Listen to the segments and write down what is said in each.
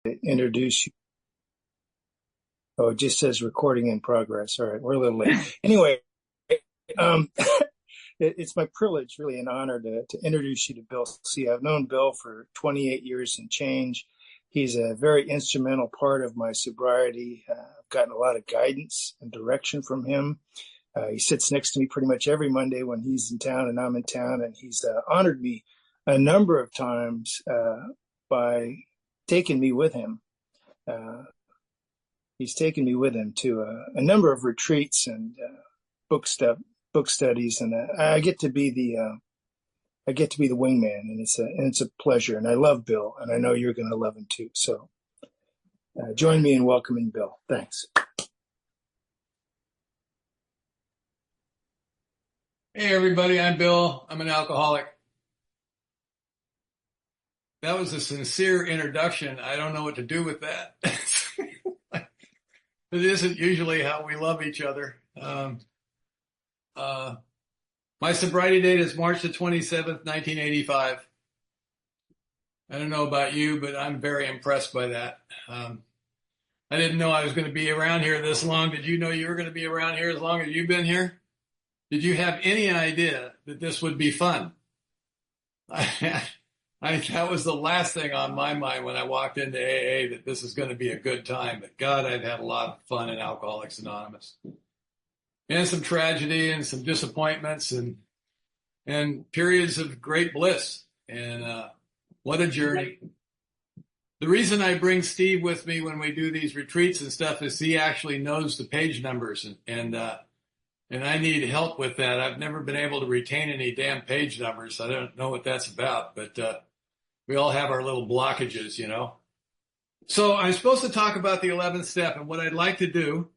introduce you. Oh, it just says recording in progress. All right, we're a little late. Anyway, um, it's my privilege, really an honor to introduce you to Bill C. I've known Bill for 28 years and change. He's a very instrumental part of my sobriety. I've gotten a lot of guidance and direction from him. He sits next to me pretty much every Monday when he's in town and I'm in town, and he's honored me a number of times by taking me with him. He's taken me with him to a number of retreats and book studies, and I get to be the wingman, and it's a pleasure. And I love Bill, and I know you're going to love him too. So join me in welcoming Bill. Thanks. Hey everybody, I'm Bill. I'm an alcoholic. That was a sincere introduction. I don't know what to do with that. It isn't usually how we love each other. My sobriety date is March the 27th, 1985. I don't know about you, but I'm very impressed by that. I didn't know I was going to be around here this long. Did you know you were going to be around here as long as you've been here? Did you have any idea that this would be fun? That was the last thing on my mind when I walked into AA, that this is going to be a good time. But God, I've had a lot of fun in Alcoholics Anonymous. And some tragedy and some disappointments and periods of great bliss. And what a journey. The reason I bring Steve with me when we do these retreats and stuff is he actually knows the page numbers, and I need help with that. I've never been able to retain any damn page numbers. I don't know what that's about, but we all have our little blockages, you know. So I'm supposed to talk about the 11th step, and what I'd like to do,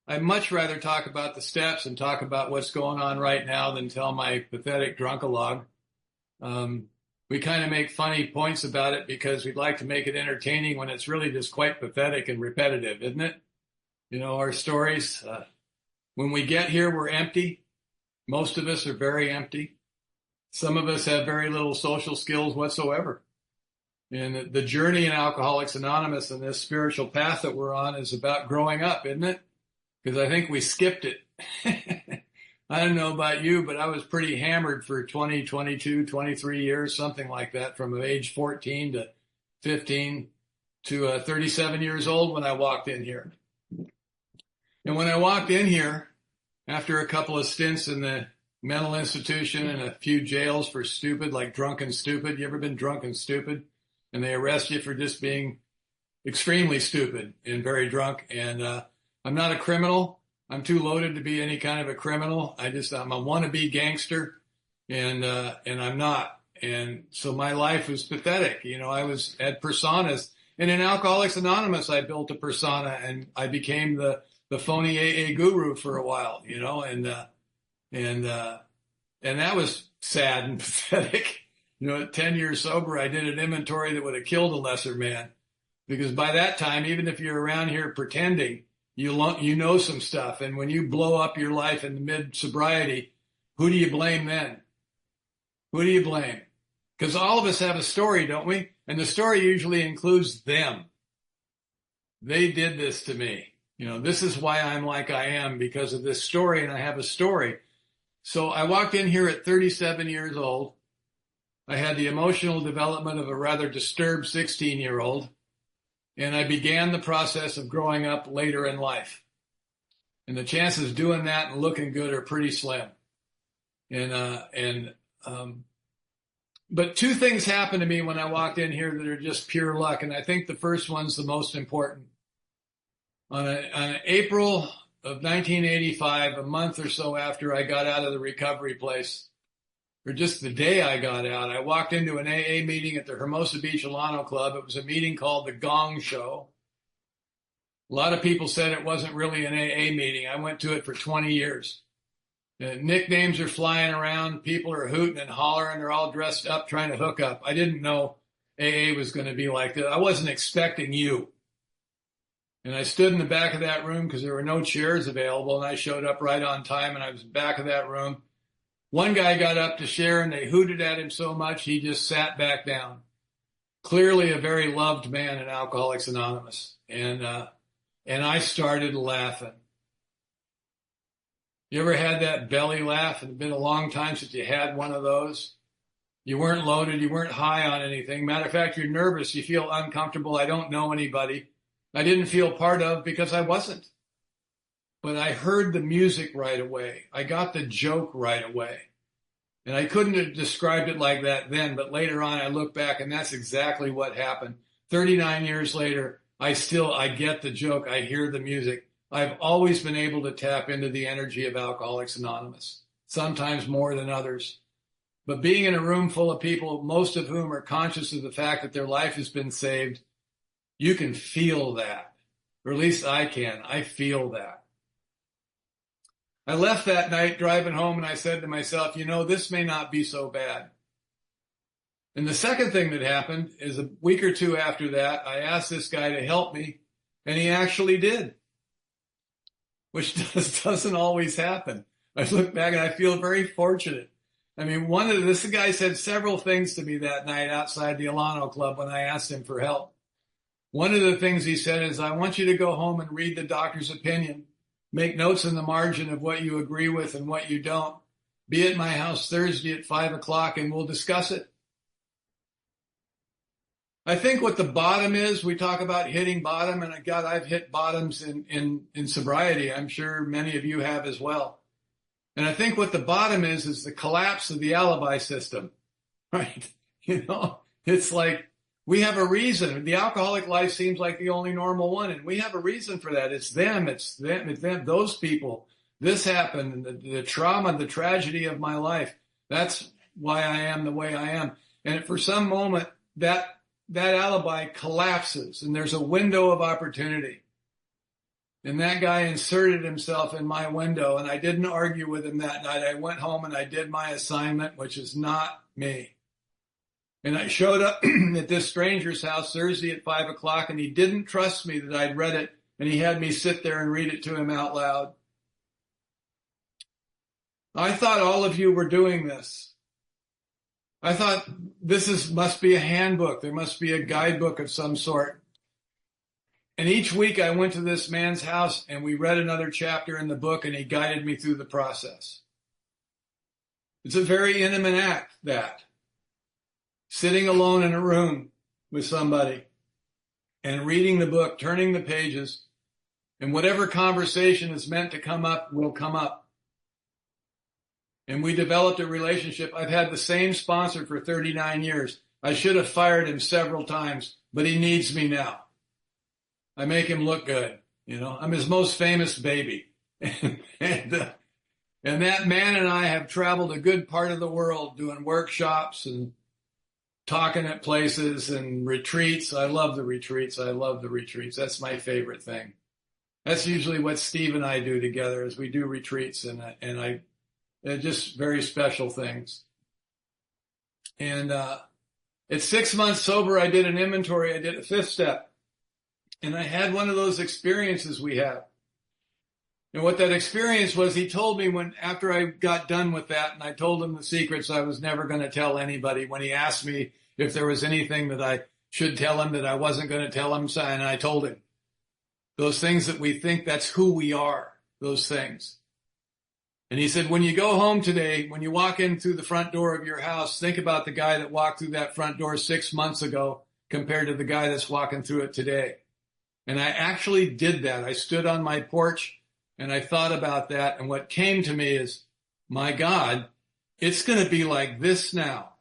I'd much rather talk about the steps and talk about what's going on right now than tell my pathetic drunkalogue. We kind of make funny points about it because we'd like to make it entertaining when it's really just quite pathetic and repetitive, isn't it? You know, our stories. When we get here, we're empty. Most of us are very empty. Some of us have very little social skills whatsoever. And the journey in Alcoholics Anonymous and this spiritual path that we're on is about growing up, isn't it? Because I think we skipped it. I don't know about you, but I was pretty hammered for 20, 22, 23 years, something like that, from age 14 to 15 to 37 years old when I walked in here. And when I walked in here, after a couple of stints in the mental institution and a few jails for stupid, like drunken stupid. You ever been drunk and stupid? And they arrest you for just being extremely stupid and very drunk. And I'm not a criminal. I'm too loaded to be any kind of a criminal. I'm a wannabe gangster, and I'm not. And so my life was pathetic. You know, I had personas. And in Alcoholics Anonymous, I built a persona, and I became the phony AA guru for a while, you know, and that was sad and pathetic. You know, at 10 years sober, I did an inventory that would have killed a lesser man, because by that time, even if you're around here pretending, you know some stuff. And when you blow up your life in the mid-sobriety, who do you blame then? Who do you blame? Because all of us have a story, don't we? And the story usually includes them. They did this to me. You know, this is why I'm like I am, because of this story, and I have a story. So I walked in here at 37 years old. I had the emotional development of a rather disturbed 16-year-old, and I began the process of growing up later in life. And the chances of doing that and looking good are pretty slim. But two things happened to me when I walked in here that are just pure luck, and I think the first one's the most important. On April of 1985, a month or so after I got out of the recovery place, or just the day I got out, I walked into an AA meeting at the Hermosa Beach Alano Club. It was a meeting called the Gong Show. A lot of people said it wasn't really an AA meeting. I went to it for 20 years. Nicknames are flying around. People are hooting and hollering. They're all dressed up trying to hook up. I didn't know AA was going to be like that. I wasn't expecting you. And I stood in the back of that room because there were no chairs available, and I showed up right on time, and I was in the back of that room. One guy got up to share, and they hooted at him so much he just sat back down. clearly a very loved man in Alcoholics Anonymous. And I started laughing. You ever had that belly laugh? It's been a long time since you had one of those. You weren't loaded. You weren't high on anything. Matter of fact, you're nervous. You feel uncomfortable. I don't know anybody. I didn't feel part of because I wasn't. But I heard the music right away. I got the joke right away. And I couldn't have described it like that then, but later on I look back and that's exactly what happened. 39 years later, I get the joke. I hear the music. I've always been able to tap into the energy of Alcoholics Anonymous, sometimes more than others. But being in a room full of people, most of whom are conscious of the fact that their life has been saved, you can feel that. Or at least I can. I feel that. I left that night driving home and I said to myself, this may not be so bad. And the second thing that happened is a week or two after that, I asked this guy to help me and he actually did, which doesn't always happen. I look back and I feel very fortunate. I mean, this guy said several things to me that night outside the Alano Club when I asked him for help. One of the things he said is, I want you to go home and read the doctor's opinion. Make notes in the margin of what you agree with and what you don't. Be at my house Thursday at 5:00 and we'll discuss it. I think what the bottom is, we talk about hitting bottom, and God, I've hit bottoms in sobriety. I'm sure many of you have as well. And I think what the bottom is the collapse of the alibi system, right? It's like we have a reason. The alcoholic life seems like the only normal one, and we have a reason for that. It's them, those people. This happened, the trauma, the tragedy of my life. That's why I am the way I am. And for some moment, that alibi collapses, and there's a window of opportunity. And that guy inserted himself in my window, and I didn't argue with him that night. I went home and I did my assignment, which is not me. And I showed up at this stranger's house Thursday at 5:00, and he didn't trust me that I'd read it, and he had me sit there and read it to him out loud. I thought all of you were doing this. I thought must be a handbook. There must be a guidebook of some sort. And each week I went to this man's house and we read another chapter in the book and he guided me through the process. It's a very intimate act, that. Sitting alone in a room with somebody and reading the book, turning the pages, and whatever conversation is meant to come up will come up. And we developed a relationship. I've had the same sponsor for 39 years. I should have fired him several times, but he needs me now. I make him look good. I'm his most famous baby. and that man and I have traveled a good part of the world doing workshops and talking at places and retreats. I love the retreats. That's my favorite thing. That's usually what Steve and I do together, is we do retreats, and they're just very special things. And at 6 months sober, I did an inventory. I did a 5th step. And I had one of those experiences we have. And what that experience was, he told me after I got done with that, and I told him the secrets I was never going to tell anybody, when he asked me if there was anything that I should tell him that I wasn't going to tell him, and I told him. Those things that we think that's who we are, those things. And he said, when you go home today, when you walk in through the front door of your house, think about the guy that walked through that front door 6 months ago compared to the guy that's walking through it today. And I actually did that. I stood on my porch and I thought about that. And what came to me is, my God, it's going to be like this now.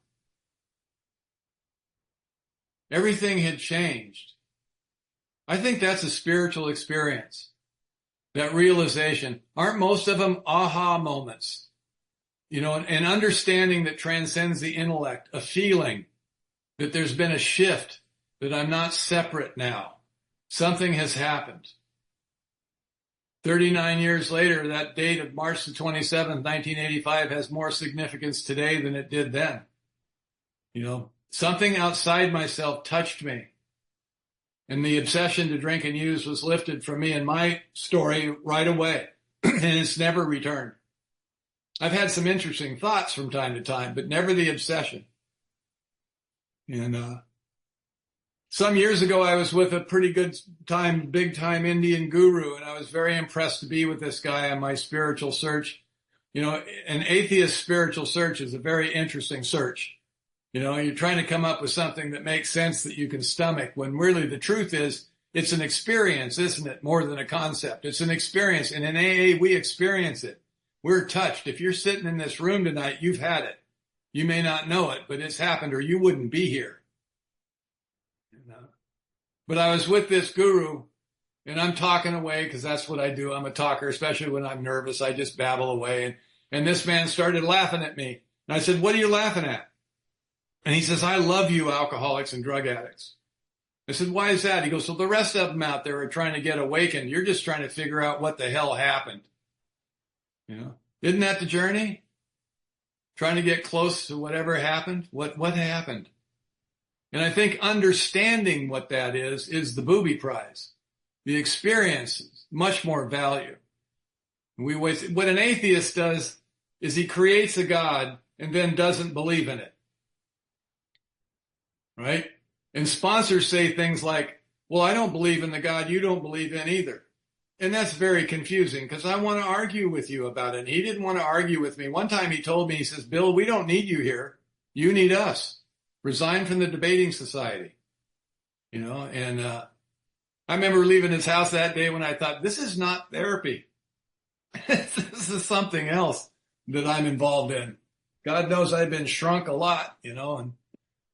Everything had changed. I think that's a spiritual experience. That realization. Aren't most of them aha moments? An understanding that transcends the intellect, a feeling that there's been a shift, that I'm not separate now. Something has happened. 39 years later, that date of March the 27th, 1985 has more significance today than it did then. Something outside myself touched me. And the obsession to drink and use was lifted from me in my story right away. And it's never returned. I've had some interesting thoughts from time to time, but never the obsession. And Some years ago, I was with a pretty good time, big time Indian guru, and I was very impressed to be with this guy on my spiritual search. You know, an atheist spiritual search is a very interesting search. You know, you're trying to come up with something that makes sense that you can stomach, when really the truth is it's an experience, isn't it? More than a concept. It's an experience. And in AA, we experience it. We're touched. If you're sitting in this room tonight, you've had it. You may not know it, but it's happened, or you wouldn't be here. But I was with this guru, and I'm talking away because that's what I do. I'm a talker, especially when I'm nervous. I just babble away. And this man started laughing at me. And I said, "What are you laughing at?" And he says, "I love you, alcoholics and drug addicts." I said, "Why is that?" He goes, "So the rest of them out there are trying to get awakened. You're just trying to figure out what the hell happened. You know, isn't that the journey? Trying to get close to whatever happened. What happened?" And I think understanding what that is the booby prize. The experience is much more value. What an atheist does is he creates a God and then doesn't believe in it. Right? And sponsors say things like, "Well, I don't believe in the God you don't believe in either." And that's very confusing because I want to argue with you about it. And he didn't want to argue with me. One time he told me, he says, "Bill, we don't need you here. You need us. Resign from the debating society." You know, and I remember leaving his house that day when I thought, this is not therapy. This is something else that I'm involved in. God knows I've been shrunk a lot, you know,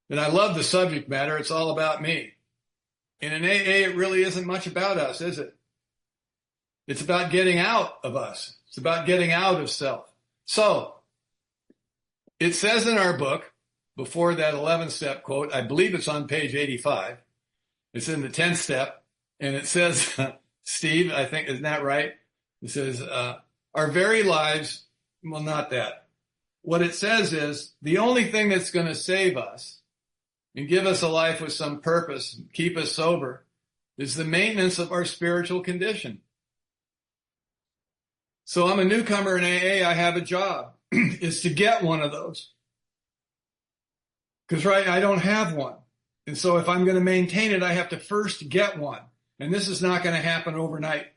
and I love the subject matter. It's all about me. And in AA, it really isn't much about us, is it? It's about getting out of us. It's about getting out of self. So it says in our book, before that 11th step quote, I believe it's on page 85. It's in the 10th step. And it says, Steve, I think, isn't that right? It says, our very lives, well, not that. What it says is the only thing that's going to save us and give us a life with some purpose, keep us sober, is the maintenance of our spiritual condition. So I'm a newcomer in AA. I have a job is to get one of those. Because, right, I don't have one. And so if I'm going to maintain it, I have to first get one. And this is not going to happen overnight.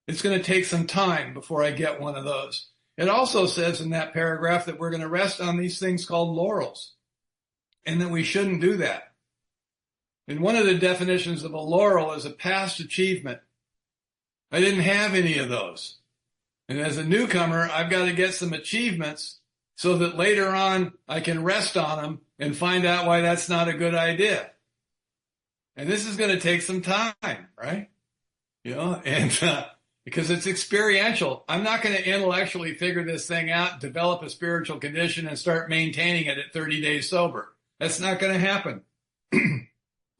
It's going to take some time before I get one of those. It also says in that paragraph that we're going to rest on these things called laurels, and that we shouldn't do that. And one of the definitions of a laurel is a past achievement. I didn't have any of those. And as a newcomer, I've got to get some achievements so that later on I can rest on them and find out why that's not a good idea. And this is going to take some time, right? You know, and because it's experiential. I'm not going to intellectually figure this thing out, develop a spiritual condition, and start maintaining it at 30 days sober. That's not going to happen.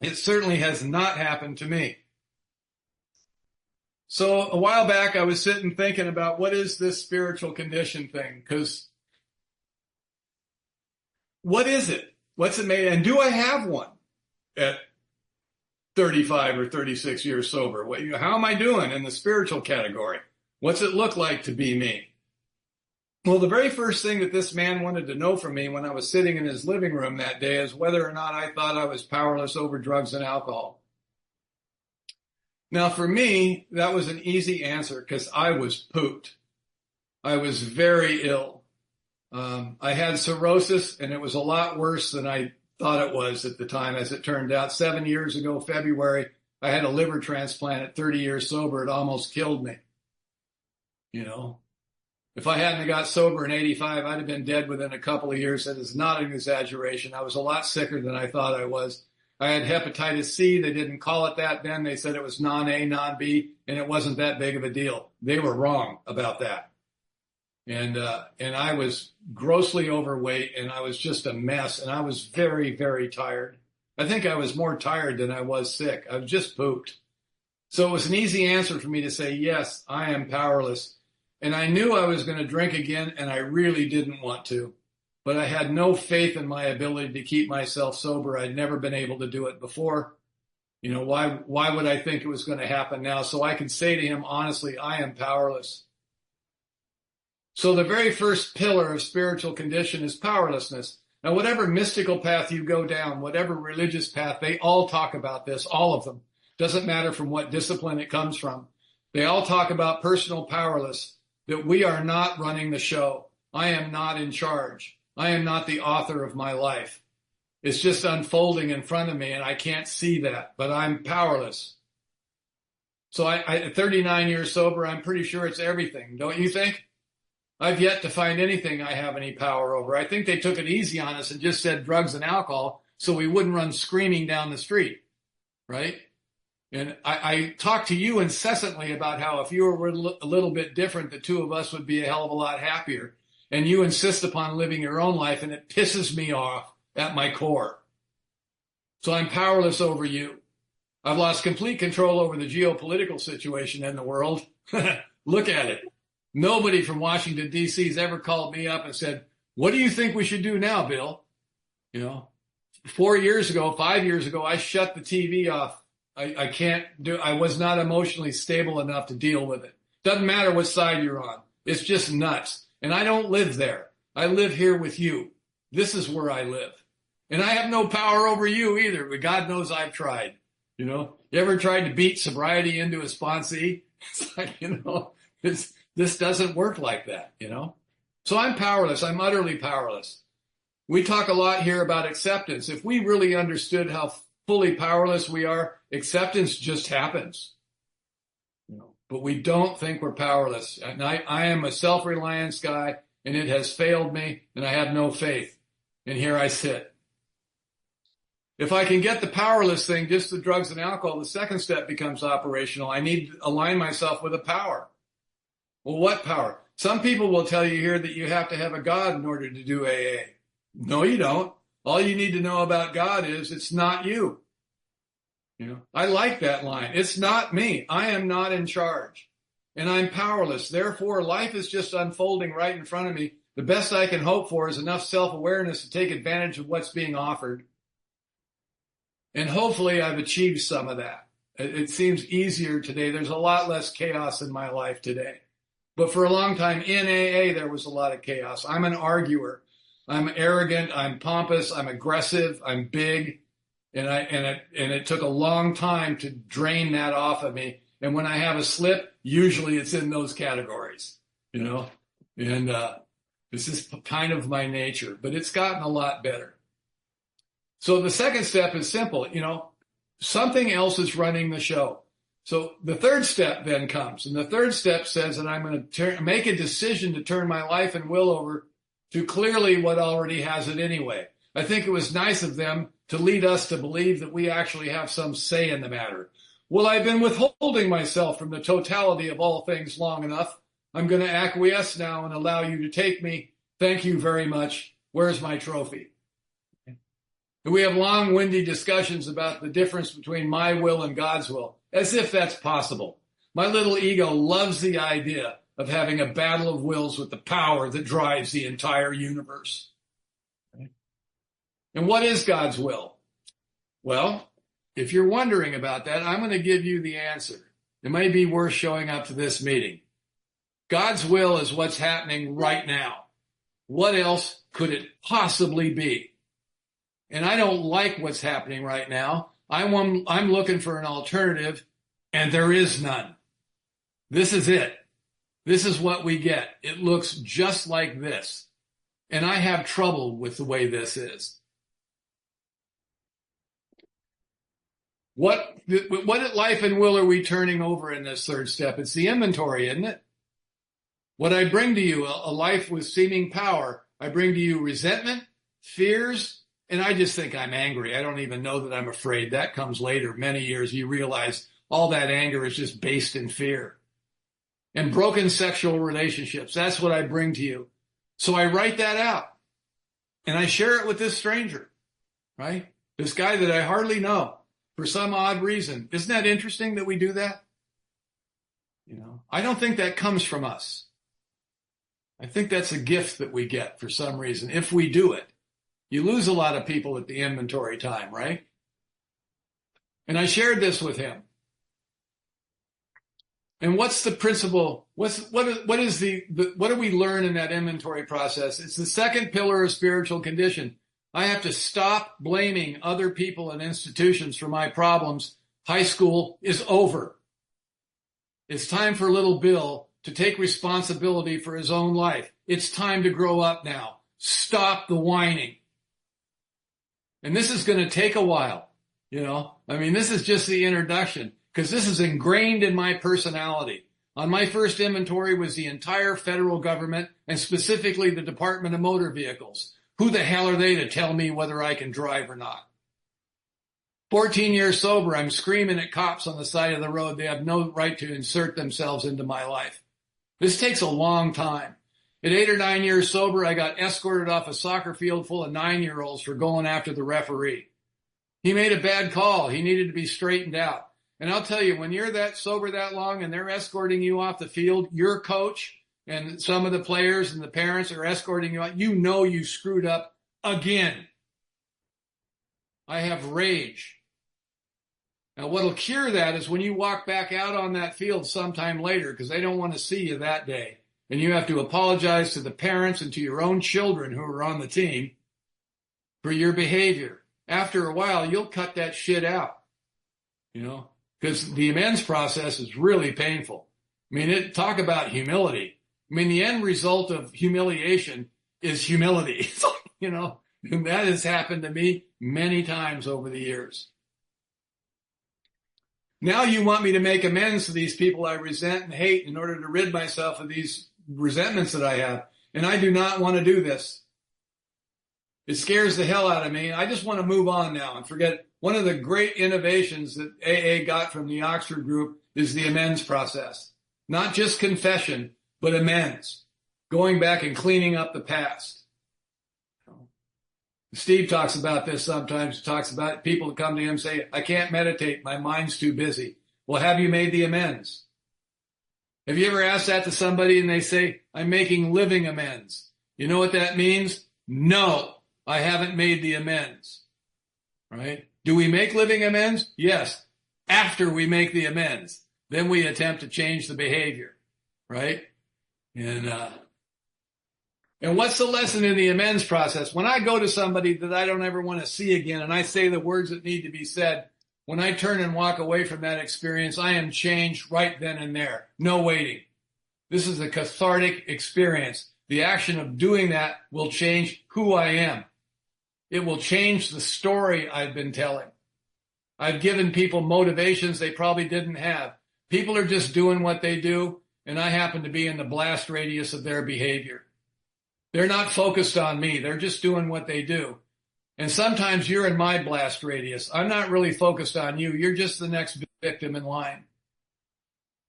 It certainly has not happened to me. So a while back, I was sitting thinking about what is this spiritual condition thing? Because what is it? What's it made? And do I have one at 35 or 36 years sober? How am I doing in the spiritual category? What's it look like to be me? Well, the very first thing that this man wanted to know from me when I was sitting in his living room that day is whether or not I thought I was powerless over drugs and alcohol. Now, for me, that was an easy answer because I was pooped. I was very ill. I had cirrhosis, and it was a lot worse than I thought it was at the time. As it turned out, 7 years ago, February, I had a liver transplant at 30 years sober. It almost killed me. You know, if I hadn't got sober in 85, I'd have been dead within a couple of years. That is not an exaggeration. I was a lot sicker than I thought I was. I had hepatitis C. They didn't call it that then. They said it was non-A, non-B, and it wasn't that big of a deal. They were wrong about that. And I was grossly overweight, and I was just a mess, and I was very, very tired. I think I was more tired than I was sick. I was just pooped. So it was an easy answer for me to say, yes, I am powerless. And I knew I was going to drink again, and I really didn't want to. But I had no faith in my ability to keep myself sober. I'd never been able to do it before. You know, why would I think it was going to happen now? So I could say to him, honestly, I am powerless. So the very first pillar of spiritual condition is powerlessness. Now, whatever mystical path you go down, whatever religious path, they all talk about this, all of them. Doesn't matter from what discipline it comes from. They all talk about personal powerless, that we are not running the show. I am not in charge. I am not the author of my life. It's just unfolding in front of me, and I can't see that, but I'm powerless. So at 39 years sober, I'm pretty sure it's everything. Don't you think? I've yet to find anything I have any power over. I think they took it easy on us and just said drugs and alcohol so we wouldn't run screaming down the street, right? And I talk to you incessantly about how if you were a little bit different, the two of us would be a hell of a lot happier. And you insist upon living your own life, and it pisses me off at my core. So I'm powerless over you. I've lost complete control over the geopolitical situation in the world. Look at it. Nobody from Washington, D.C. has ever called me up and said, what do you think we should do now, Bill? 5 years ago, I shut the TV off. I was not emotionally stable enough to deal with it. Doesn't matter what side you're on. It's just nuts. And I don't live there. I live here with you. This is where I live. And I have no power over you either, but God knows I've tried. You ever tried to beat sobriety into a sponsee? It's like, this doesn't work like that, So I'm powerless. I'm utterly powerless. We talk a lot here about acceptance. If we really understood how fully powerless we are, acceptance just happens. But we don't think we're powerless. And I am a self-reliance guy, and it has failed me, and I have no faith. And here I sit. If I can get the powerless thing, just the drugs and alcohol, the second step becomes operational. I need to align myself with a power. Well, what power? Some people will tell you here that you have to have a God in order to do AA. No, you don't. All you need to know about God is it's not you. I like that line. It's not me. I am not in charge. And I'm powerless. Therefore, life is just unfolding right in front of me. The best I can hope for is enough self-awareness to take advantage of what's being offered. And hopefully I've achieved some of that. It seems easier today. There's a lot less chaos in my life today. But for a long time in AA, there was a lot of chaos. I'm an arguer. I'm arrogant. I'm pompous. I'm aggressive. I'm big. And it took a long time to drain that off of me. And when I have a slip, usually it's in those categories, and this is kind of my nature, but it's gotten a lot better. So the second step is simple, something else is running the show. So the third step then comes, and the third step says that I'm going to make a decision to turn my life and will over to clearly what already has it anyway. I think it was nice of them to lead us to believe that we actually have some say in the matter. Well, I've been withholding myself from the totality of all things long enough. I'm going to acquiesce now and allow you to take me. Thank you very much. Where's my trophy? And we have long-winded discussions about the difference between my will and God's will, as if that's possible. My little ego loves the idea of having a battle of wills with the power that drives the entire universe. And what is God's will? Well, if you're wondering about that, I'm going to give you the answer. It may be worth showing up to this meeting. God's will is what's happening right now. What else could it possibly be? And I don't like what's happening right now. I'm looking for an alternative, and there is none. This is it. This is what we get. It looks just like this. And I have trouble with the way this is. What life and will are we turning over in this third step? It's the inventory, isn't it? What I bring to you, a life with seeming power, I bring to you resentment, fears, and I just think I'm angry. I don't even know that I'm afraid. That comes later. Many years you realize all that anger is just based in fear. And broken sexual relationships, that's what I bring to you. So I write that out, and I share it with this stranger, right? This guy that I hardly know. For some odd reason. Isn't that interesting that we do that? I don't think that comes from us. I think that's a gift that we get for some reason, if we do it. You lose a lot of people at the inventory time, right? And I shared this with him. And what's the principle? What do we learn in that inventory process? It's the second pillar of spiritual condition. I have to stop blaming other people and institutions for my problems. High school is over. It's time for little Bill to take responsibility for his own life. It's time to grow up now. Stop the whining. And this is going to take a while, you know. I mean, this is just the introduction, because this is ingrained in my personality. On my first inventory was the entire federal government, and specifically the Department of Motor Vehicles. Who the hell are they to tell me whether I can drive or not? 14 years sober, I'm screaming at cops on the side of the road. They have no right to insert themselves into my life. This takes a long time. At 8 or 9 years sober, I got escorted off a soccer field full of 9-year-olds for going after the referee. He made a bad call. He needed to be straightened out. And I'll tell you, when you're that sober that long and they're escorting you off the field, your coach and some of the players and the parents are escorting you out, you know you screwed up again. I have rage. Now, what'll cure that is when you walk back out on that field sometime later, because they don't want to see you that day. And you have to apologize to the parents and to your own children who are on the team for your behavior. After a while, you'll cut that shit out, you know, because the amends process is really painful. I mean, talk about humility. I mean, the end result of humiliation is humility, you know, and that has happened to me many times over the years. Now you want me to make amends to these people I resent and hate in order to rid myself of these resentments that I have. And I do not want to do this. It scares the hell out of me. I just want to move on now and forget. One of the great innovations that AA got from the Oxford group is the amends process. Not just confession, but amends. Going back and cleaning up the past. Steve talks about this sometimes. He talks about people that come to him and say, I can't meditate. My mind's too busy. Well, have you made the amends? Have you ever asked that to somebody and they say, I'm making living amends? You know what that means? No, I haven't made the amends. Right? Do we make living amends? Yes. After we make the amends, then we attempt to change the behavior. Right? And what's the lesson in the amends process? When I go to somebody that I don't ever want to see again and I say the words that need to be said, when I turn and walk away from that experience, I am changed right then and there. No waiting. This is a cathartic experience. The action of doing that will change who I am. It will change the story I've been telling. I've given people motivations they probably didn't have. People are just doing what they do, and I happen to be in the blast radius of their behavior. They're not focused on me. They're just doing what they do. And sometimes you're in my blast radius. I'm not really focused on you. You're just the next victim in line.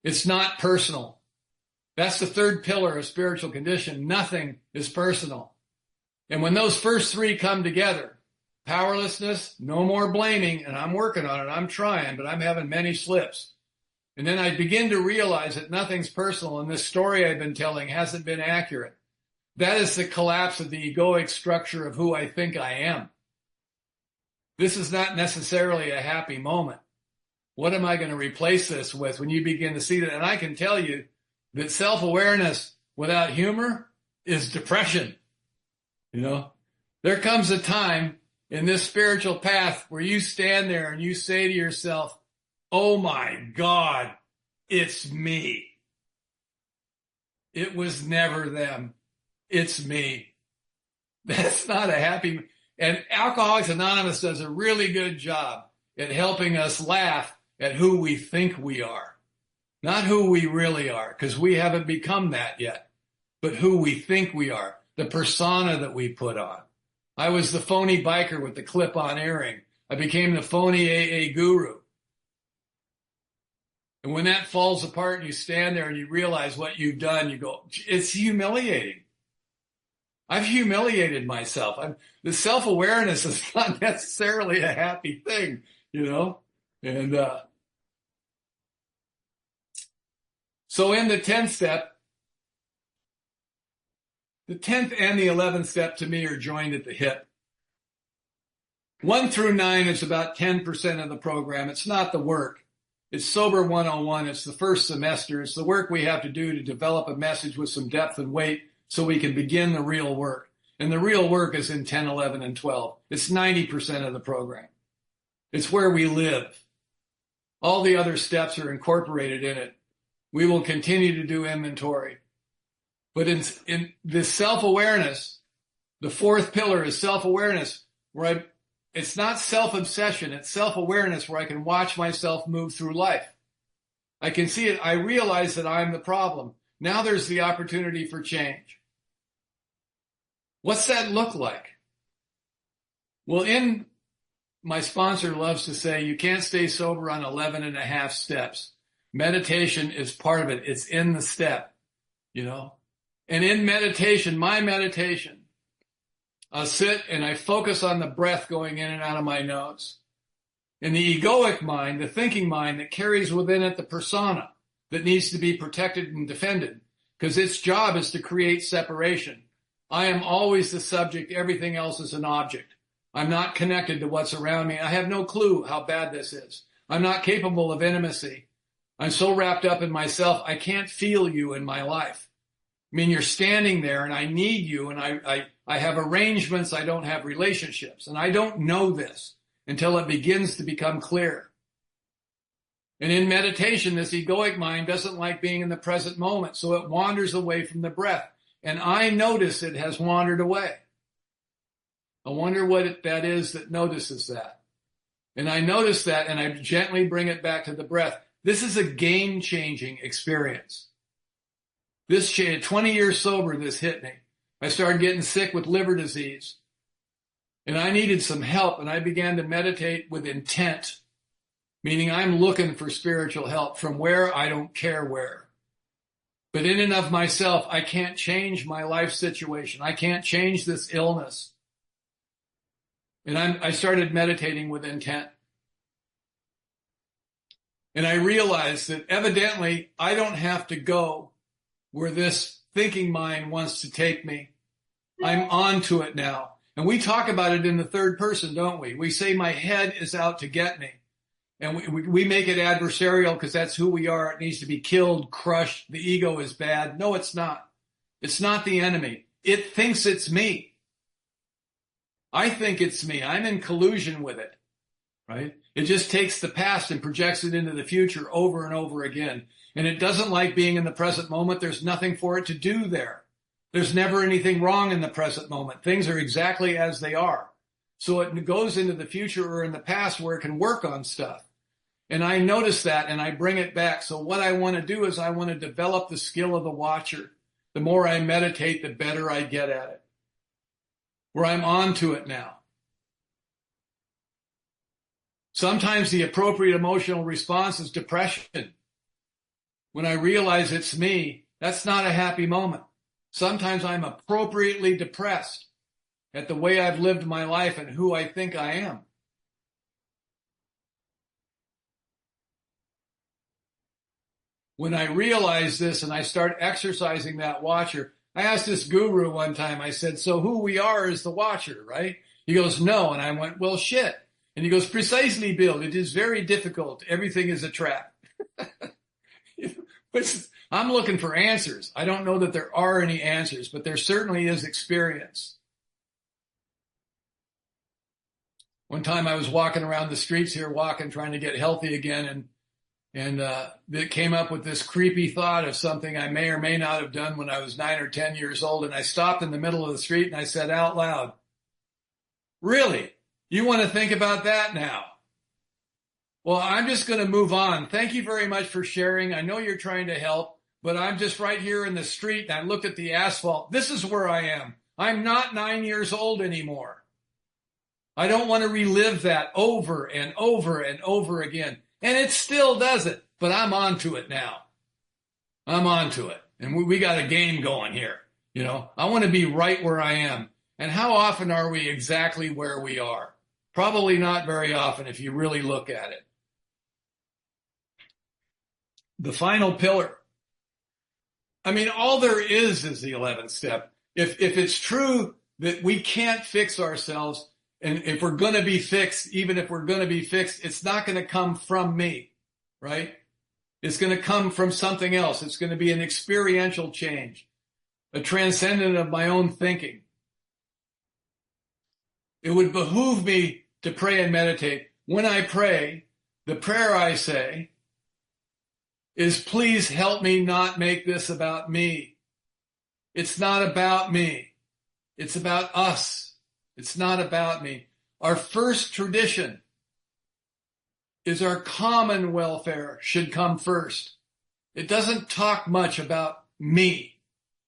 It's not personal. That's the third pillar of spiritual condition. Nothing is personal. And when those first three come together, powerlessness, no more blaming, and I'm working on it. I'm trying, but I'm having many slips. And then I begin to realize that nothing's personal and this story I've been telling hasn't been accurate. That is the collapse of the egoic structure of who I think I am. This is not necessarily a happy moment. What am I going to replace this with when you begin to see that? And I can tell you that self-awareness without humor is depression. You know, there comes a time in this spiritual path where you stand there and you say to yourself, oh my God, it's me. It was never them. It's me. That's not a happy. And Alcoholics Anonymous does a really good job at helping us laugh at who we think we are. Not who we really are, because we haven't become that yet, but who we think we are, the persona that we put on. I was the phony biker with the clip-on earring. I became the phony AA guru. And when that falls apart and you stand there and you realize what you've done, you go, it's humiliating. I've humiliated myself. The self-awareness is not necessarily a happy thing, you know? And so in the 10th step, the 10th and the 11th step to me are joined at the hip. 1 through 9 is about 10% of the program. It's not the work. It's Sober 101. It's the first semester. It's the work we have to do to develop a message with some depth and weight so we can begin the real work. And the real work is in 10, 11, and 12. It's 90% of the program. It's where we live. All the other steps are incorporated in it. We will continue to do inventory. But in this self-awareness, the fourth pillar is self-awareness, where it's not self-obsession, it's self-awareness where I can watch myself move through life. I can see it. I realize that I'm the problem. Now there's the opportunity for change. What's that look like? Well, my sponsor loves to say, you can't stay sober on 11 and a half steps. Meditation is part of it. It's in the step, you know. And in meditation, my meditation, I'll sit and I focus on the breath going in and out of my nose. And the egoic mind, the thinking mind that carries within it the persona that needs to be protected and defended, because its job is to create separation. I am always the subject. Everything else is an object. I'm not connected to what's around me. I have no clue how bad this is. I'm not capable of intimacy. I'm so wrapped up in myself, I can't feel you in my life. I mean, you're standing there and I need you, and I have arrangements. I don't have relationships, and I don't know this until it begins to become clear. And in meditation, this egoic mind doesn't like being in the present moment, so it wanders away from the breath. And I notice it has wandered away. I wonder what that is that notices that. And I notice that, and I gently bring it back to the breath. This is a game-changing experience. This 20 years sober, this hit me. I started getting sick with liver disease. And I needed some help, and I began to meditate with intent, meaning I'm looking for spiritual help from where, I don't care where. But in and of myself, I can't change my life situation. I can't change this illness. And I started meditating with intent. And I realized that evidently I don't have to go where this thinking mind wants to take me. I'm onto it now. And we talk about it in the third person, don't we? We say my head is out to get me. And we make it adversarial because that's who we are. It needs to be killed, crushed. The ego is bad. No, it's not. It's not the enemy. It thinks it's me. I think it's me. I'm in collusion with it, right? It just takes the past and projects it into the future over and over again. And it doesn't like being in the present moment. There's nothing for it to do there. There's never anything wrong in the present moment. Things are exactly as they are. So it goes into the future or in the past where it can work on stuff. And I notice that and I bring it back. So what I want to do is I want to develop the skill of the watcher. The more I meditate, the better I get at it. Where I'm onto it now. Sometimes the appropriate emotional response is depression. When I realize it's me, that's not a happy moment. Sometimes I'm appropriately depressed at the way I've lived my life and who I think I am. When I realize this and I start exercising that watcher, I asked this guru one time, I said, so who we are is the watcher, right? He goes, no. And I went, well, shit. And he goes, precisely, Bill. It is very difficult. Everything is a trap. I'm looking for answers. I don't know that there are any answers, but there certainly is experience. One time I was walking around the streets here, trying to get healthy again, and it came up with this creepy thought of something I may or may not have done when I was 9 or 10 years old. And I stopped in the middle of the street and I said out loud, really? You want to think about that now? Well, I'm just going to move on. Thank you very much for sharing. I know you're trying to help, but I'm just right here in the street and I looked at the asphalt. This is where I am. I'm not 9 years old anymore. I don't want to relive that over and over and over again. And it still does it, but I'm onto it now. I'm onto it. And we got a game going here. You know, I want to be right where I am. And how often are we exactly where we are? Probably not very often if you really look at it. The final pillar. I mean, all there is the 11th step. If it's true that we can't fix ourselves, and if we're going to be fixed, even if we're going to be fixed, it's not going to come from me, right? It's going to come from something else. It's going to be an experiential change, a transcendent of my own thinking. It would behoove me to pray and meditate. When I pray, the prayer I say is, please help me not make this about me. It's not about me. It's about us. It's not about me. Our first tradition is our common welfare should come first. It doesn't talk much about me.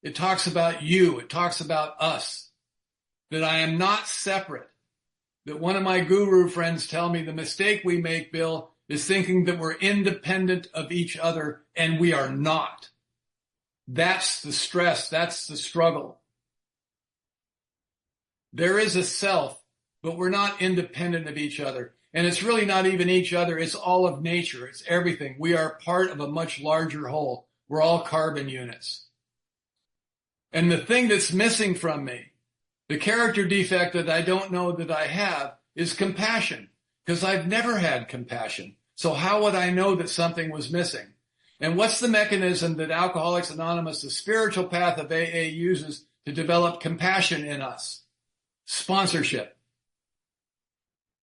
It talks about you. It talks about us. That I am not separate. That one of my guru friends tell me the mistake we make, Bill, is thinking that we're independent of each other, and we are not. That's the stress. That's the struggle. There is a self, but we're not independent of each other. And it's really not even each other. It's all of nature. It's everything. We are part of a much larger whole. We're all carbon units. And the thing that's missing from me, the character defect that I don't know that I have, is compassion, because I've never had compassion. So how would I know that something was missing? And what's the mechanism that Alcoholics Anonymous, the spiritual path of AA, uses to develop compassion in us? Sponsorship.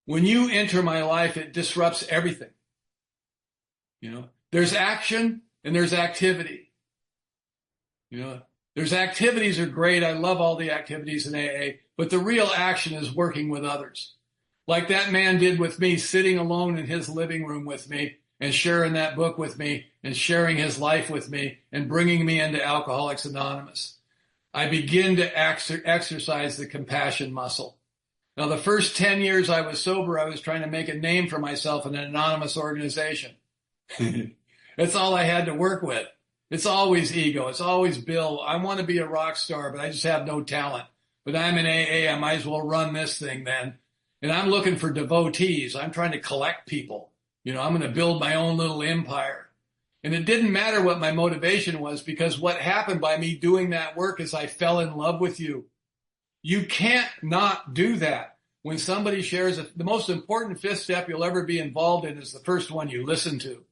When you enter my life, it disrupts everything. You know, there's action and there's activity. You know, there's activities are great. I love all the activities in AA, but the real action is working with others. Like that man did with me, sitting alone in his living room with me and sharing that book with me and sharing his life with me and bringing me into Alcoholics Anonymous. I begin to exercise the compassion muscle. Now, the first 10 years I was sober, I was trying to make a name for myself in an anonymous organization. That's all I had to work with. It's always ego. It's always Bill. I want to be a rock star, but I just have no talent. But I'm in AA. I might as well run this thing then. And I'm looking for devotees. I'm trying to collect people. You know, I'm going to build my own little empire. And it didn't matter what my motivation was, because what happened by me doing that work is I fell in love with you. You can't not do that. When somebody shares the most important fifth step you'll ever be involved in is the first one you listen to.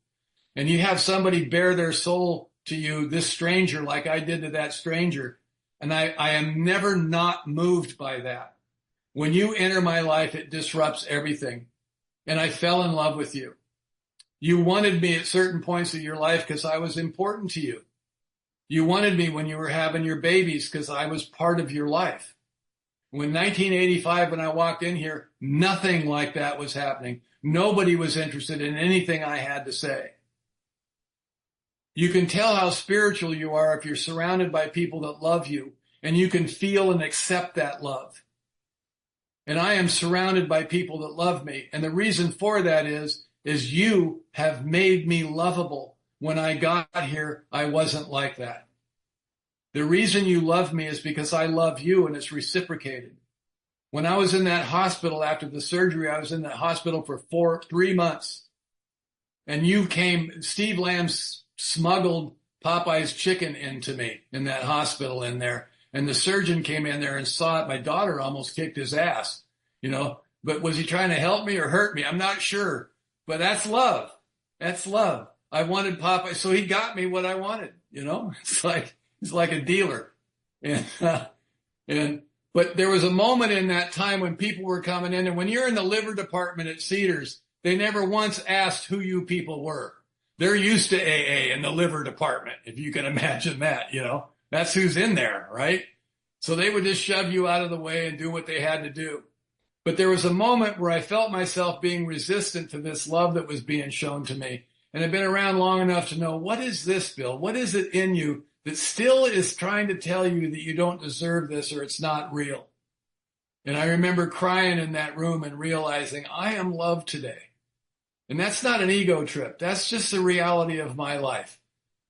And you have somebody bare their soul to you, this stranger, like I did to that stranger. And I am never not moved by that. When you enter my life, it disrupts everything. And I fell in love with you. You wanted me at certain points of your life because I was important to you. You wanted me when you were having your babies because I was part of your life. When 1985, when I walked in here, nothing like that was happening. Nobody was interested in anything I had to say. You can tell how spiritual you are if you're surrounded by people that love you, and you can feel and accept that love. And I am surrounded by people that love me. And the reason for that is you have made me lovable. When I got here, I wasn't like that. The reason you love me is because I love you, and it's reciprocated. When I was in that hospital after the surgery, I was in that hospital for 3 months. And you came, Steve Lamb smuggled Popeye's chicken into me in that hospital in there. And the surgeon came in there and saw it. My daughter almost kicked his ass, you know. But was he trying to help me or hurt me? I'm not sure. But that's love. That's love. I wanted Popeye, so he got me what I wanted, you know. He's like a dealer. But there was a moment in that time when people were coming in, and when you're in the liver department at Cedars, they never once asked who you people were. They're used to AA in the liver department, if you can imagine that, you know. That's who's in there, right? So they would just shove you out of the way and do what they had to do. But there was a moment where I felt myself being resistant to this love that was being shown to me. And I've been around long enough to know, what is this, Bill? What is it in you that still is trying to tell you that you don't deserve this or it's not real? And I remember crying in that room and realizing I am loved today. And that's not an ego trip. That's just the reality of my life.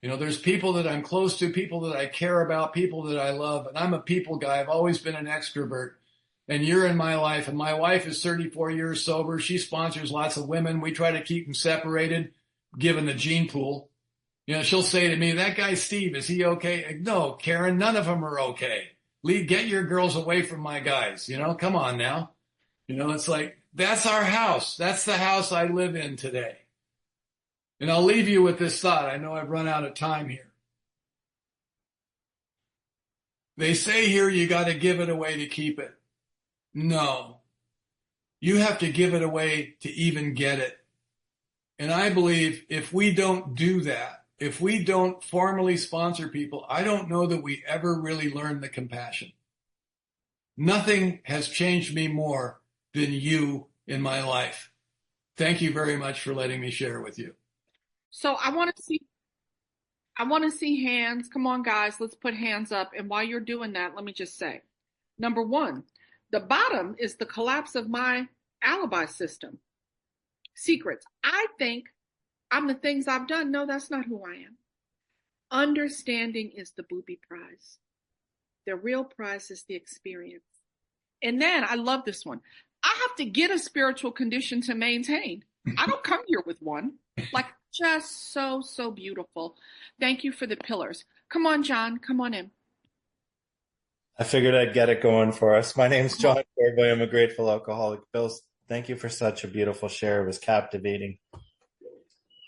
You know, there's people that I'm close to, people that I care about, people that I love. And I'm a people guy. I've always been an extrovert. And you're in my life. And my wife is 34 years sober. She sponsors lots of women. We try to keep them separated, given the gene pool. You know, she'll say to me, that guy Steve, is he okay? No, Karen, none of them are okay. Lee, get your girls away from my guys. You know, come on now. You know, it's like, that's our house. That's the house I live in today. And I'll leave you with this thought. I know I've run out of time here. They say here you got to give it away to keep it. No, You have to give it away to even get it. And I believe if we don't do that, if we don't formally sponsor people, I don't know that we ever really learn the compassion. Nothing has changed me more than you in my life. Thank you very much for letting me share with you. So I want to see hands. Come on, guys, let's put hands up. And while you're doing that, let me just say, number one, the bottom is the collapse of my alibi system. Secrets. I think I'm the things I've done. No, that's not who I am. Understanding is the booby prize. The real prize is the experience. And then I love this one. I have to get a spiritual condition to maintain. I don't come here with one. Like, just so, so beautiful. Thank you for the pillars. Come on, John. Come on in. I figured I'd get it going for us. My name's John Corboy. I'm a grateful alcoholic. Bill, thank you for such a beautiful share. It was captivating.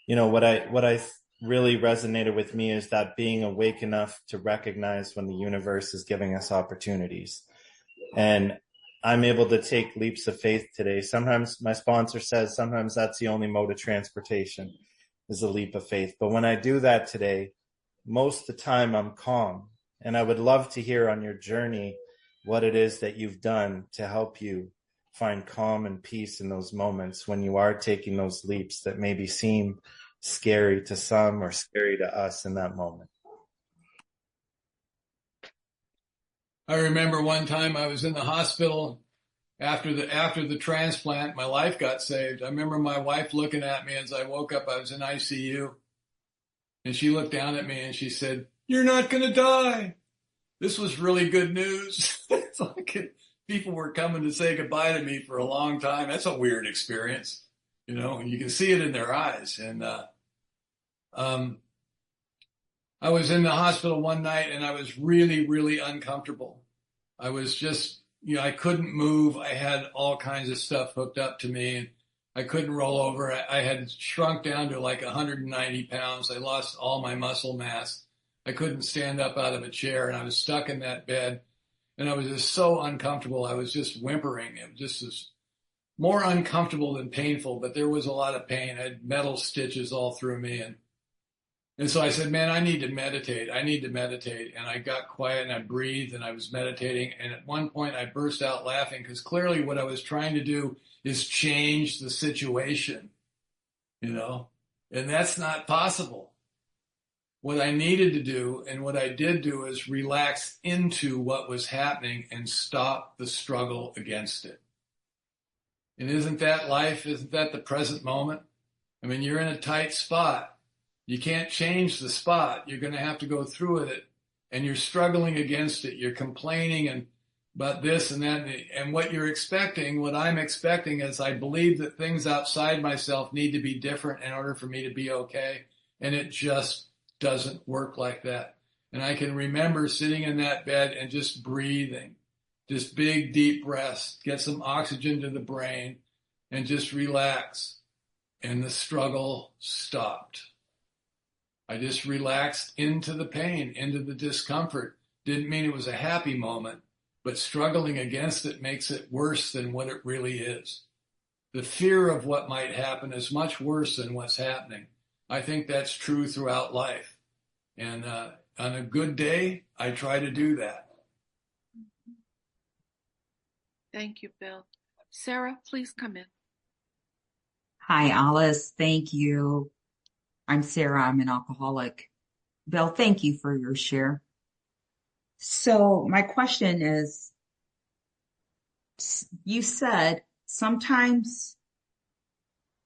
You know, what I really resonated with me is that being awake enough to recognize when the universe is giving us opportunities. And I'm able to take leaps of faith today. Sometimes my sponsor says sometimes that's the only mode of transportation is a leap of faith. But when I do that today, most of the time I'm calm. And I would love to hear on your journey what it is that you've done to help you find calm and peace in those moments when you are taking those leaps that maybe seem scary to some or scary to us in that moment. I remember one time I was in the hospital after the transplant. My life got saved. I remember my wife looking at me as I woke up. I was in ICU, and she looked down at me and she said, "You're not going to die." This was really good news. It's like people were coming to say goodbye to me for a long time. That's a weird experience, you know, and you can see it in their eyes. And I was in the hospital one night and I was really, really uncomfortable. I was just, you know, I couldn't move. I had all kinds of stuff hooked up to me and I couldn't roll over. I had shrunk down to like 190 pounds. I lost all my muscle mass. I couldn't stand up out of a chair and I was stuck in that bed and I was just so uncomfortable. I was just whimpering. It just was more uncomfortable than painful, but there was a lot of pain. I had metal stitches all through me. And so I said, man, I need to meditate. I need to meditate. And I got quiet and I breathed and I was meditating. And at one point I burst out laughing because clearly what I was trying to do is change the situation, you know, and that's not possible. What I needed to do and what I did do is relax into what was happening and stop the struggle against it. And isn't that life? Isn't that the present moment? I mean, you're in a tight spot. You can't change the spot. You're going to have to go through it, and you're struggling against it. You're complaining and about this and that, and what you're expecting, what I'm expecting is I believe that things outside myself need to be different in order for me to be okay, and it just doesn't work like that. And I can remember sitting in that bed and just breathing, just big, deep breaths, get some oxygen to the brain, and just relax. And the struggle stopped. I just relaxed into the pain, into the discomfort. Didn't mean it was a happy moment, but struggling against it makes it worse than what it really is. The fear of what might happen is much worse than what's happening. I think that's true throughout life. And on a good day, I try to do that. Thank you, Bill. Sarah, please come in. Hi, Alice. Thank you. I'm Sarah. I'm an alcoholic. Bill, thank you for your share. So my question is, you said sometimes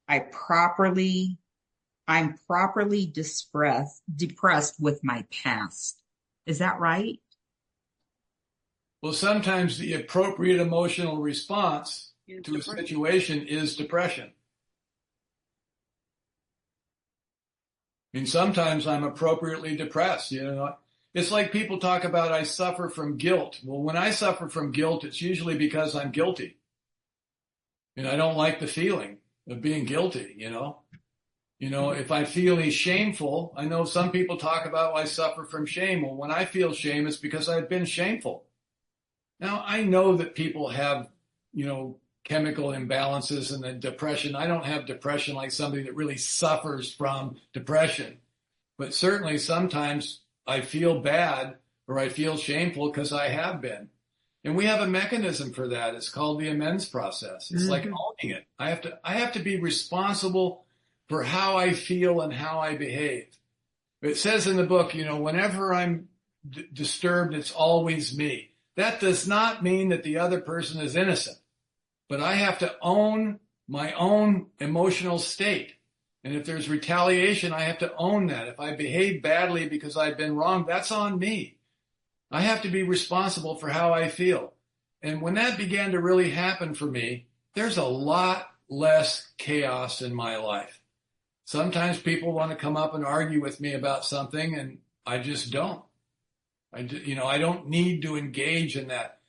I'm properly depressed with my past. Is that right? Well, sometimes the appropriate emotional response to a situation is depression. I mean, sometimes I'm appropriately depressed, you know. It's like people talk about I suffer from guilt. Well, when I suffer from guilt, it's usually because I'm guilty. And I don't like the feeling of being guilty, you know. You know, if I feel shameful, I know some people talk about I suffer from shame. Well, when I feel shame, it's because I've been shameful. Now, I know that people have, you know, chemical imbalances and the depression. I don't have depression like somebody that really suffers from depression, but certainly sometimes I feel bad or I feel shameful because I have been. And we have a mechanism for that. It's called the amends process. It's like owning it. I have to be responsible for how I feel and how I behave. It says in the book, whenever I'm disturbed, it's always me. That does not mean that the other person is innocent, but I have to own my own emotional state. And if there's retaliation, I have to own that. If I behave badly because I've been wrong, that's on me. I have to be responsible for how I feel. And when that began to really happen for me, there's a lot less chaos in my life. Sometimes people want to come up and argue with me about something, and I just don't. I don't need to engage in that.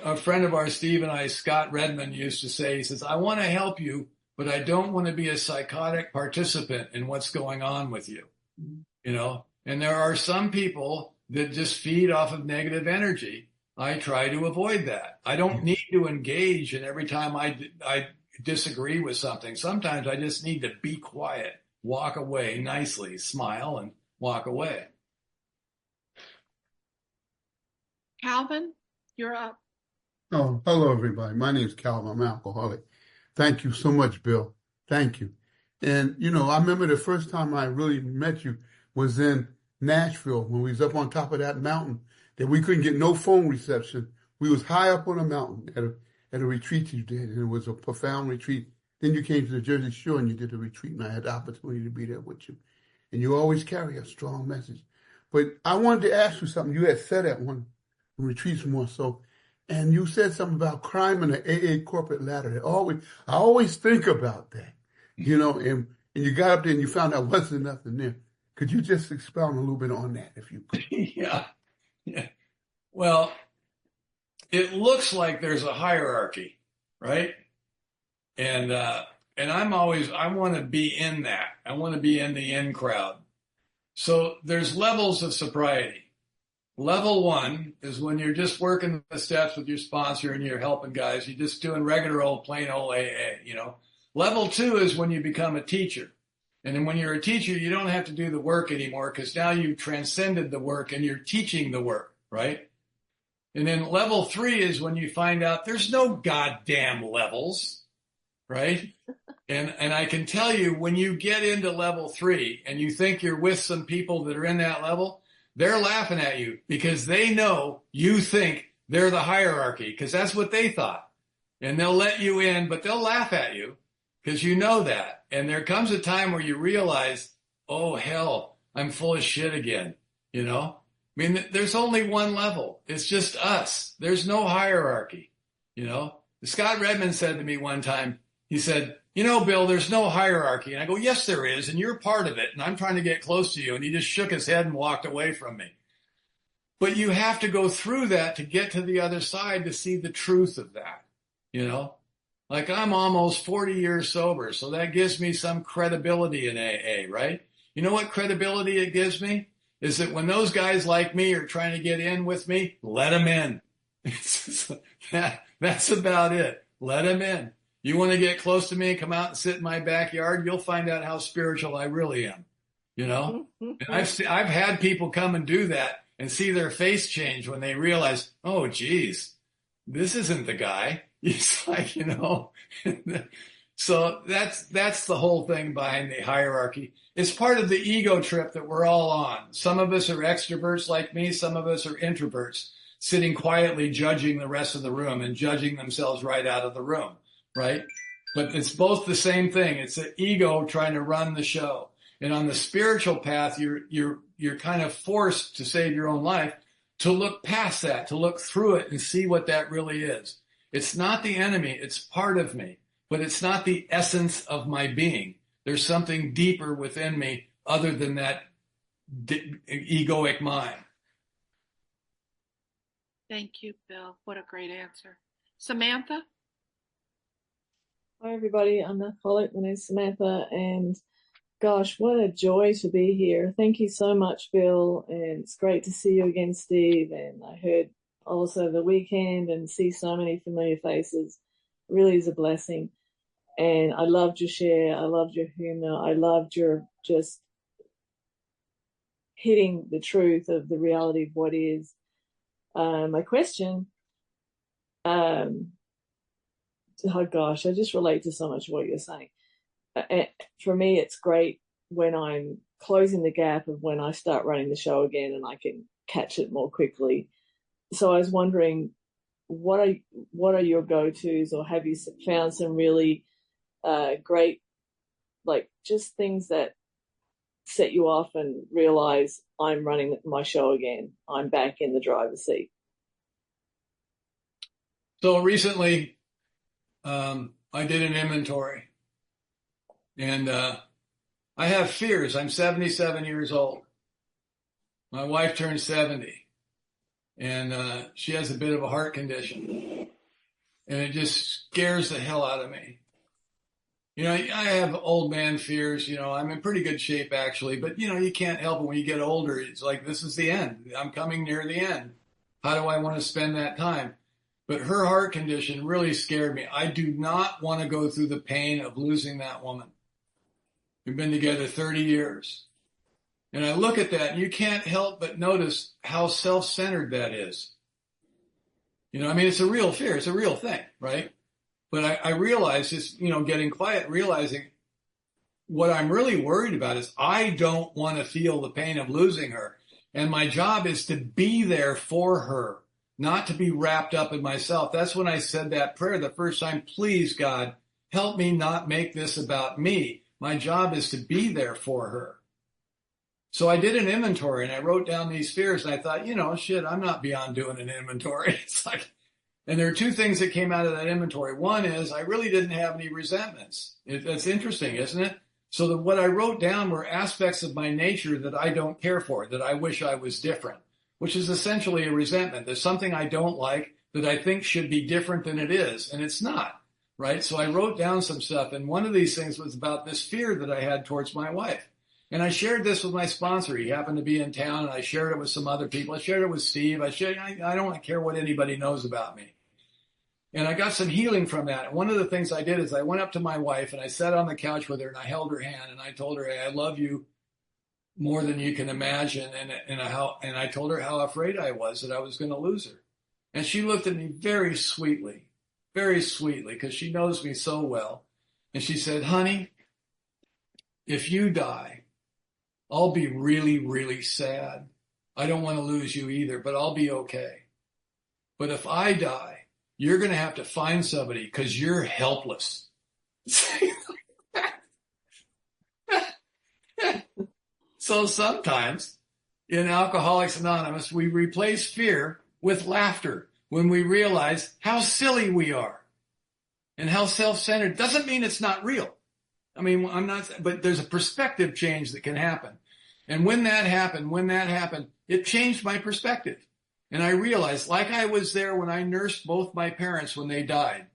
A friend of ours, Steve and I, Scott Redmond, used to say, he says, I want to help you, but I don't want to be a psychotic participant in what's going on with you. And there are some people that just feed off of negative energy. I try to avoid that. I don't need to engage, and every time I disagree with something, sometimes I just need to be quiet, walk away nicely, smile, and walk away. Calvin, you're up. Oh, hello, everybody. My name is Calvin. I'm an alcoholic. Thank you so much, Bill. Thank you. And, I remember the first time I really met you was in Nashville when we was up on top of that mountain that we couldn't get no phone reception. We was high up on a mountain at a retreat you did, and it was a profound retreat. Then you came to the Jersey Shore and you did a retreat, and I had the opportunity to be there with you. And you always carry a strong message. But I wanted to ask you something. You had said at one retreats more so, and you said something about climbing the AA corporate ladder. I always think about that, and you got up there and you found out wasn't nothing there. Could you just expound a little bit on that, if you could? Yeah. Well, it looks like there's a hierarchy, right? And I want to be in that. I want to be in the in crowd. So there's levels of sobriety. Level 1 is when you're just working the steps with your sponsor and you're helping guys. You're just doing regular old, plain old AA, Level 2 is when you become a teacher. And then when you're a teacher, you don't have to do the work anymore because now you've transcended the work and you're teaching the work, right? And then level 3 is when you find out there's no goddamn levels, right? And I can tell you, when you get into level 3 and you think you're with some people that are in that level, they're laughing at you because they know you think they're the hierarchy because that's what they thought. And they'll let you in, but they'll laugh at you because you know that. And there comes a time where you realize, oh, hell, I'm full of shit again, there's only one level. It's just us. There's no hierarchy, Scott Redmond said to me one time, he said, Bill, there's no hierarchy. And I go, yes, there is. And you're part of it. And I'm trying to get close to you. And he just shook his head and walked away from me. But you have to go through that to get to the other side to see the truth of that, Like I'm almost 40 years sober. So that gives me some credibility in AA, right? You know what credibility it gives me? Is that when those guys like me are trying to get in with me, let them in. That's about it. Let them in. You want to get close to me and come out and sit in my backyard, you'll find out how spiritual I really am, And I've had people come and do that and see their face change when they realize, oh, geez, this isn't the guy. It's like, So that's the whole thing behind the hierarchy. It's part of the ego trip that we're all on. Some of us are extroverts like me. Some of us are introverts sitting quietly judging the rest of the room and judging themselves right out of the room. Right? But it's both the same thing. It's the ego trying to run the show. And on the spiritual path, you're kind of forced to save your own life to look past that, to look through it and see what that really is. It's not the enemy. It's part of me, but it's not the essence of my being. There's something deeper within me other than that egoic mind. Thank you, Bill. What a great answer. Samantha? Hi, everybody. I'm an alcoholic. My name's Samantha, and gosh, what a joy to be here. Thank you so much, Bill, and it's great to see you again, Steve. And I heard also the weekend and see so many familiar faces. really is a blessing. And I loved your share. I loved your humor. I loved your just hitting the truth of the reality of what is. My question, oh gosh, I just relate to so much of what you're saying. For me, it's great when I'm closing the gap of when I start running the show again and I can catch it more quickly. So I was wondering, what are your go-tos, or have you found some really great, like, just things that set you off and realize I'm running my show again. I'm back in the driver's seat. So recently, I did an inventory, and I have fears. I'm 77 years old. My wife turned 70, and she has a bit of a heart condition, and it just scares the hell out of me. You know, I have old man fears. You know, I'm in pretty good shape, actually, but, you know, you can't help it when you get older. It's like, this is the end. I'm coming near the end. How do I want to spend that time? But her heart condition really scared me. I do not want to go through the pain of losing that woman. We've been together 30 years. And I look at that, and you can't help but notice how self-centered that is. You know, I mean, it's a real fear. It's a real thing, right? But I realize just, you know, getting quiet, realizing what I'm really worried about is I don't want to feel the pain of losing her. And my job is to be there for her, not to be wrapped up in myself. That's when I said that prayer the first time. Please, God, help me not make this about me. My job is to be there for her. So I did an inventory, and I wrote down these fears, and I thought, you know, shit, I'm not beyond doing an inventory. It's like, and there are two things that came out of that inventory. One is I really didn't have any resentments. That's interesting, isn't it? So what I wrote down were aspects of my nature that I don't care for, that I wish I was different, which is essentially a resentment. There's something I don't like that I think should be different than it is, and it's not, right? So I wrote down some stuff, and one of these things was about this fear that I had towards my wife. And I shared this with my sponsor. He happened to be in town, and I shared it with some other people. I shared it with Steve. I don't care what anybody knows about me. And I got some healing from that. And one of the things I did is I went up to my wife, and I sat on the couch with her, and I held her hand, and I told her, hey, I love you more than you can imagine. And I told her how afraid I was that I was going to lose her. And she looked at me very sweetly, because she knows me so well. And she said, honey, if you die, I'll be really, really sad. I don't want to lose you either, but I'll be okay. But if I die, you're going to have to find somebody because you're helpless. So sometimes in Alcoholics Anonymous, we replace fear with laughter when we realize how silly we are and how self-centered. Doesn't mean it's not real. I mean, but there's a perspective change that can happen. And when that happened, it changed my perspective. And I realized, like I was there when I nursed both my parents when they died.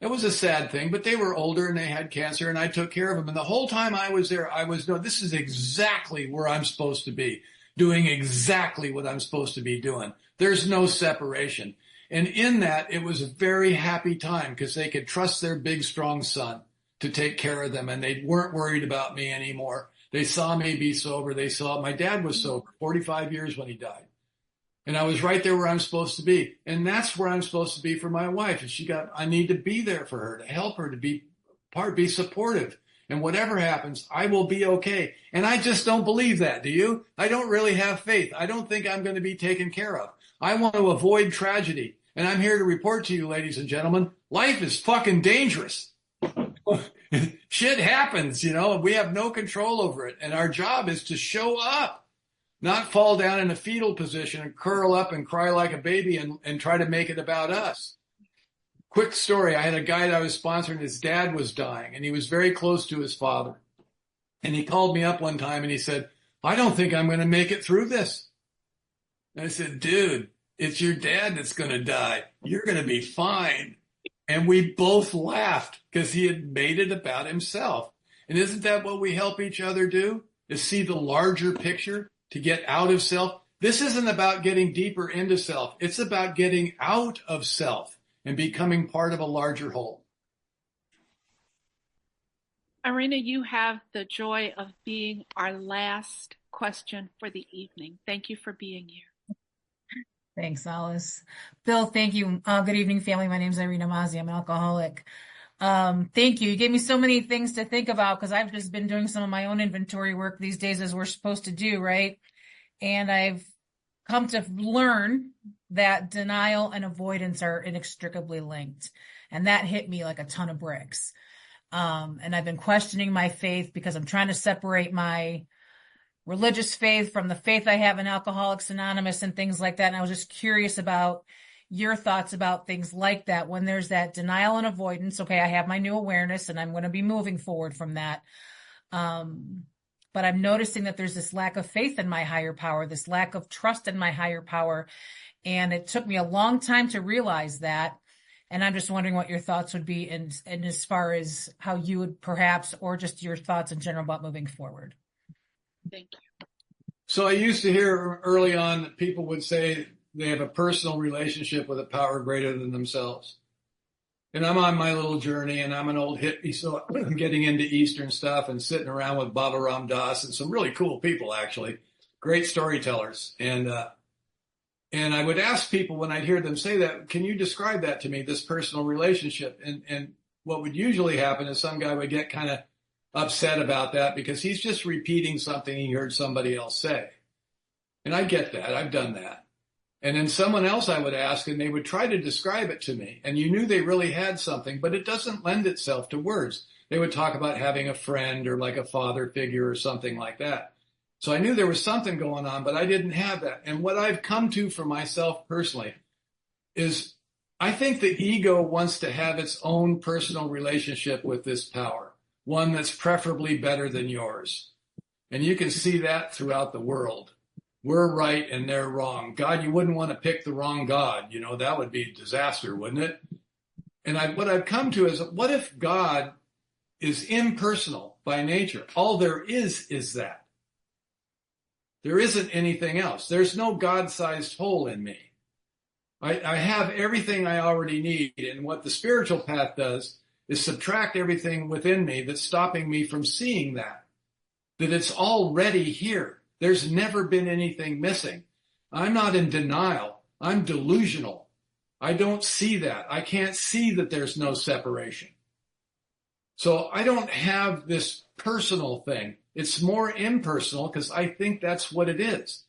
It was a sad thing, but they were older and they had cancer, and I took care of them. And the whole time I was there, no, this is exactly where I'm supposed to be, doing exactly what I'm supposed to be doing. There's no separation. And in that, it was a very happy time because they could trust their big, strong son to take care of them, and they weren't worried about me anymore. They saw me be sober. They saw my dad was sober, 45 years when he died. And I was right there where I'm supposed to be. And that's where I'm supposed to be for my wife. And I need to be there for her, to help her, to be supportive. And whatever happens, I will be okay. And I just don't believe that, do you? I don't really have faith. I don't think I'm going to be taken care of. I want to avoid tragedy. And I'm here to report to you, ladies and gentlemen, life is fucking dangerous. Shit happens, you know, and we have no control over it. And our job is to show up. Not fall down in a fetal position and curl up and cry like a baby and try to make it about us. Quick story. I had a guy that I was sponsoring. His dad was dying, and he was very close to his father. And he called me up one time, and he said, I don't think I'm going to make it through this. And I said, dude, it's your dad that's going to die. You're going to be fine. And we both laughed because he had made it about himself. And isn't that what we help each other do? Is see the larger picture? To get out of self. This isn't about getting deeper into self. It's about getting out of self and becoming part of a larger whole. Irina, you have the joy of being our last question for the evening. Thank you for being here. Thanks, Alice. Bill, thank you. Good evening, family. My name is Irina Mazzi. I'm an alcoholic. Thank you. You gave me so many things to think about because I've just been doing some of my own inventory work these days as we're supposed to do, right? And I've come to learn that denial and avoidance are inextricably linked. And that hit me like a ton of bricks. And I've been questioning my faith because I'm trying to separate my religious faith from the faith I have in Alcoholics Anonymous and things like that. And I was just curious about your thoughts about things like that. When there's that denial and avoidance, okay, I have my new awareness and I'm going to be moving forward from that. But I'm noticing that there's this lack of faith in my higher power, this lack of trust in my higher power. And it took me a long time to realize that. And I'm just wondering what your thoughts would be and as far as how you would perhaps, or just your thoughts in general about moving forward. Thank you. So I used to hear early on that people would say they have a personal relationship with a power greater than themselves. And I'm on my little journey, and I'm an old hippie, so I'm getting into Eastern stuff and sitting around with Baba Ram Dass and some really cool people, actually, great storytellers. And I would ask people when I'd hear them say that, can you describe that to me, this personal relationship? And what would usually happen is some guy would get kind of upset about that because he's just repeating something he heard somebody else say. And I get that. I've done that. And then someone else I would ask, and they would try to describe it to me. And you knew they really had something, but it doesn't lend itself to words. They would talk about having a friend or like a father figure or something like that. So I knew there was something going on, but I didn't have that. And what I've come to for myself personally is I think the ego wants to have its own personal relationship with this power, one that's preferably better than yours. And you can see that throughout the world. We're right and they're wrong. God, you wouldn't want to pick the wrong God. You know, that would be a disaster, wouldn't it? And what I've come to is, what if God is impersonal by nature? All there is that. There isn't anything else. There's no God-sized hole in me. I have everything I already need. And what the spiritual path does is subtract everything within me that's stopping me from seeing that it's already here. There's never been anything missing. I'm not in denial. I'm delusional. I don't see that. I can't see that there's no separation. So I don't have this personal thing. It's more impersonal because I think that's what it is.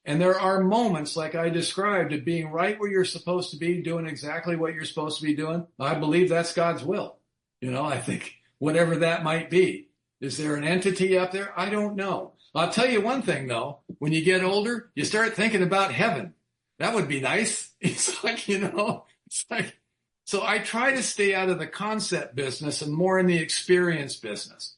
And there are moments, like I described, of being right where you're supposed to be, doing exactly what you're supposed to be doing. I believe that's God's will. You know, I think whatever that might be. Is there an entity up there? I don't know. I'll tell you one thing, though. When you get older, you start thinking about heaven. That would be nice. It's like, you know, it's like, so I try to stay out of the concept business and more in the experience business.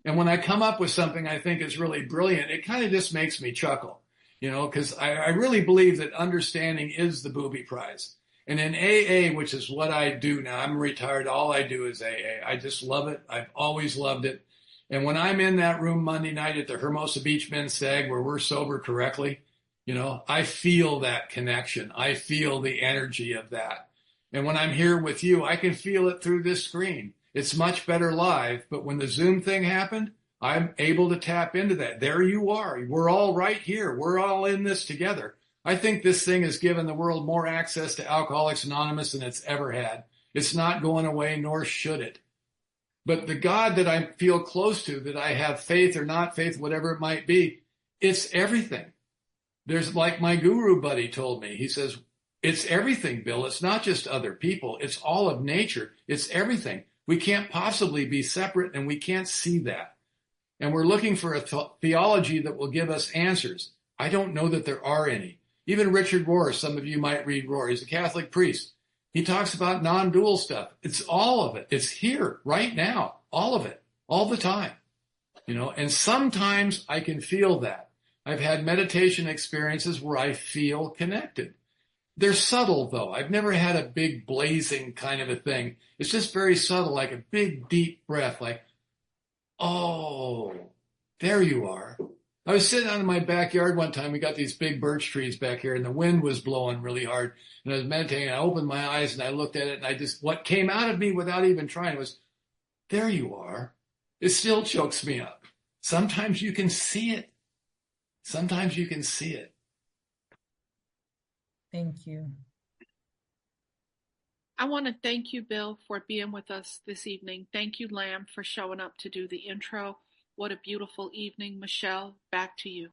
And when I come up with something I think is really brilliant, it kind of just makes me chuckle, you know, because I really believe that understanding is the booby prize. And in AA, which is what I do now, I'm retired. All I do is AA. I just love it. I've always loved it. And when I'm in that room Monday night at the Hermosa Beach Men's Stag where we're sober correctly, you know, I feel that connection. I feel the energy of that. And when I'm here with you, I can feel it through this screen. It's much better live, but when the Zoom thing happened, I'm able to tap into that. There you are. We're all right here. We're all in this together. I think this thing has given the world more access to Alcoholics Anonymous than it's ever had. It's not going away, nor should it. But the God that I feel close to, that I have faith or not faith, whatever it might be, it's everything. There's, like my guru buddy told me, he says, it's everything, Bill. It's not just other people. It's all of nature. It's everything. We can't possibly be separate, and we can't see that. And we're looking for a theology that will give us answers. I don't know that there are any. Even Richard Rohr, some of you might read Rohr. He's a Catholic priest. He talks about non-dual stuff. It's all of it. It's here right now, all of it, all the time. You know, and sometimes I can feel that. I've had meditation experiences where I feel connected. They're subtle, though. I've never had a big blazing kind of a thing. It's just very subtle, like a big, deep breath, like, oh, there you are. I was sitting out in my backyard one time. We got these big birch trees back here, and the wind was blowing really hard. And I was meditating, and I opened my eyes, and I looked at it, and what came out of me without even trying was, there you are. it still chokes me up. Sometimes you can see it. Sometimes you can see it. Thank you. I want to thank you, Bill, for being with us this evening. Thank you, Lamb, for showing up to do the intro. What a beautiful evening. Michelle, back to you.